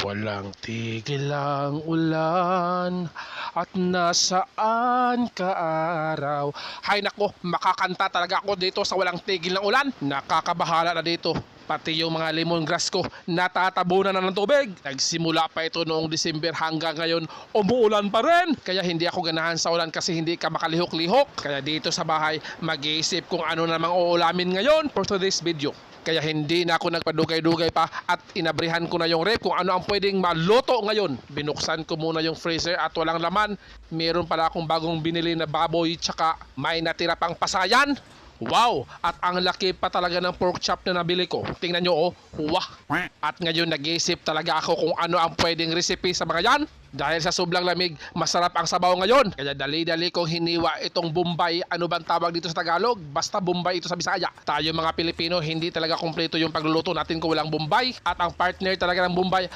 Walang tigil ang ulan at nasaan ka araw. Hay nako, makakanta talaga ako dito sa walang tigil ng ulan. Nakakabahala na dito. Pati yung mga lemongrass ko natatabunan na ng tubig. Nagsimula pa ito noong December hanggang ngayon umuulan pa rin. Kaya hindi ako ganahan sa ulan kasi hindi ka makalihok-lihok. Kaya dito sa bahay mag-iisip kung ano namang uulamin ngayon for today's video. Kaya hindi na ako nagpadugay-dugay pa at inabrihan ko na yung rep kung ano ang pwedeng maluto ngayon. Binuksan ko muna yung freezer at walang laman. Meron pala akong bagong binili na baboy tsaka may natira pang pasayan. Wow! At ang laki pa talaga ng pork chop na nabili ko. Tingnan nyo oh. Wah! At ngayon nag-iisip talaga ako kung ano ang pwedeng recipe sa mga yan. Dahil sa sobrang lamig, masarap ang sabaw ngayon. Kaya dali-dali kong hiniwa itong Bombay. Ano bang tawag dito sa Tagalog? Basta Bombay ito sa Bisaya. Tayo mga Pilipino, hindi talaga kompleto yung pagluluto natin kung walang Bombay. At ang partner talaga ng Bombay